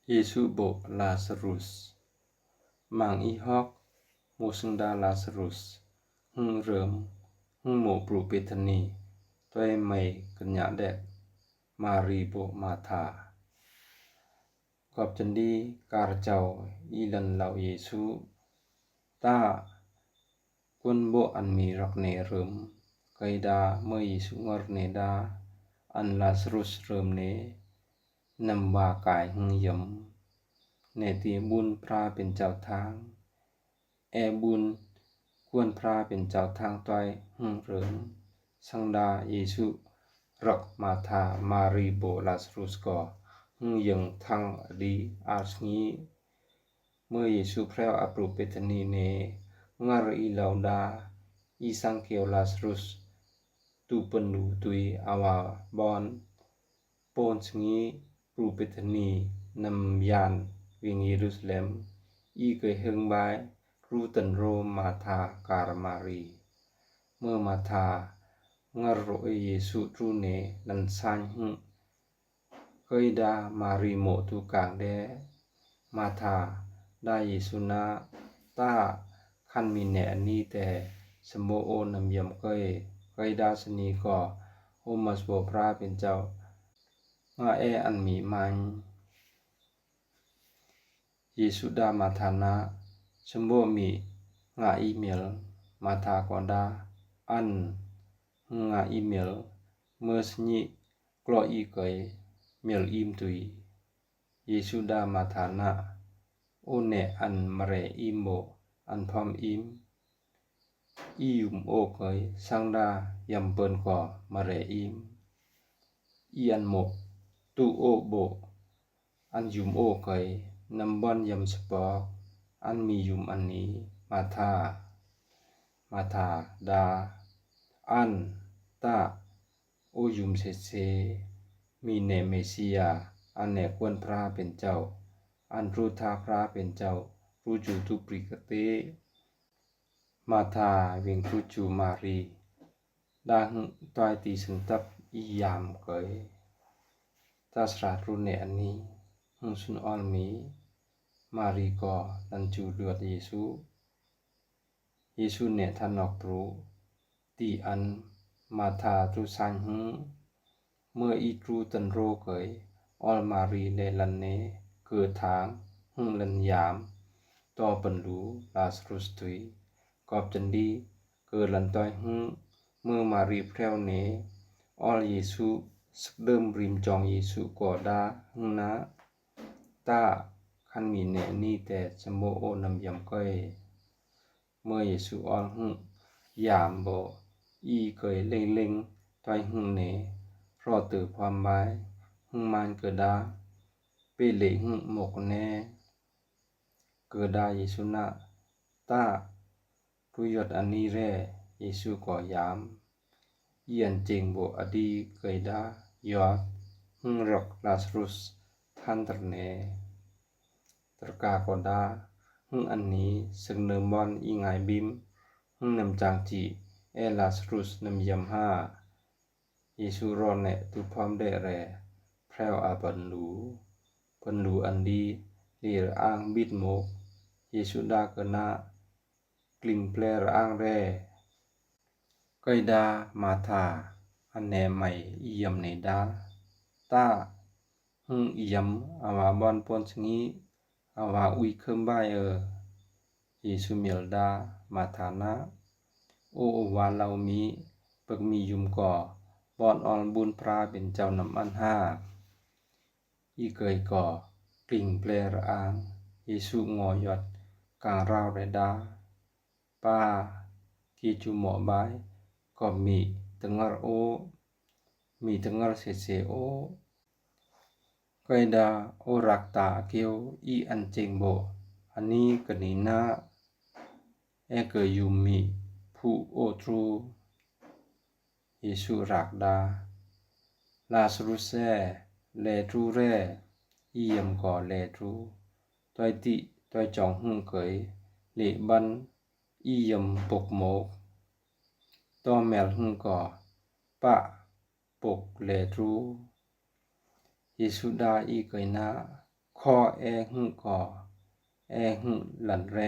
Yesubok Lazarus Mang y hok Musunda Lazarus Hung rơm Hung mộ pru Bethany Toi mày cân nhã đẹp Mary bộ Martha Gọp chân đi car chào y lần lão Yesu Ta quân bộ ăn mì rọc nề rơm Cây đa mơ Yesu ngọt nề đa Ăn Lazarus rơm nề Nằm bà cải hung yếm ในที่บุญพระเป็นเจ้าทางบุญควรพระเป็นเจ้าทางต้อยหุ่งเริมสังดาเยซูรักมาธามารีโบลาสรุสก็หุ่งยังทางดีอาสงี้เมื่อเยซูแพร่อปรุเปตนีเนงารอีลาวดาอีสังเกียวลาสรุสตูปนูตุยอาวาบอนปอนสงี้ปรุเปตนีนำยานวิ่งเยรูซาเล็มอีเคยเฮงบายรูตันโรมาธาการมารีเมื่อมาธางารโรเยซูตรูเนลันซานหึเคยดามารีโมตุกางแดมาธาได้เยซูนาตาคันมีแหนนี้แต่สมโมโอนำยำเคยดาสนีก็โอมัสโบพระเป็นเจ้างาอันมีมันYesu da matana sembo mi nga email mata konda an nga email mesni klo i kai mail im tui Yesu da matana one an mare imbo an phom im ium o kai sangda yam pen ko mare im ian mo tu o bo an yum o kaiนำบอนยำสปอกอันมียุมอันนี้มาธาดาอันตาโอยุมเซมีเนเมเซียอันแนควรพระเป็นเจ้าอันรูทาพระเป็นเจ้ารูจูทุปริกเตมาธาเวียงรูจูมารีดังตอยตีสันตับอียามเกยตาสรารูเนอันนี้หงสุนออลมีมารีก็ลันจูเลือดเยซูเนท่านออกปรูตีอันมาธาตรูสันหึเมื่ออีตรูตันโรเกยออลมารีเลลันเนเกิดทางหึลันยามต่อปันรูลาสรุสตุยกอบจันดีเกิดลันต้อยหึเมื่อมารีแพร่วเนออลเยซูสกเดิมริมจองเยซูก่อดาหึนะตาคันมีแนนี้แต่สมโมโอนำยำก้อยเมื่อเยซูออนหึยามบ่อีเคยเล็งต้อยหึเนรอตือความหมายหึมันเกิดาเปเลหึหมกแน่เกิดาเยซูนะตาผู้ยอดอันนี้แร่เยซูก่อยามเยียนเจงบ่อดีเคยดายอดหึรักลาสรุสท่านตรเนตรกาก็ดาหึอันนี้ซึ่งเนิมบอนอีงายบิมหึนำจางจีลาสรุสนำยำ5เยซูรอนเนตุพร้อมได้แรแพรวอาบันรูอันดีเลียอ้างบิดโมกเยซูดากนากลิ่งแปลอ้างแร่ไกดามาธาอันแนใหม่อียำในดาตาหึอียำอาวาบอนปนสงี้อาวาอุยเคิมบายเยซูเมียลดามาธานะโอวาลาวมีปึกมียุมก่อบอนออนบุญพระเป็นเจ้านำอันอีเกยก่อกลิ่งแปลอ้างเยซูงอยอดกางราวได้ดาป้ากีจุหมอบายก็มีตงรมีตงรเสโอไกดาโอรักตาเกียวอีอันเจงโบอันนี้กนีนาเกยยุมีผู้โอตรูเยซูรักดาลาสรุสเลตรูแร่อียมก่อเลตรูต้อยติต้อยจองหึงเกยเลบันอียมปกโมกต้อแมลหึงก่อปะปกเลตรูเยซูดาอีเกยนาข คอแอหึกอแอหึหลันแร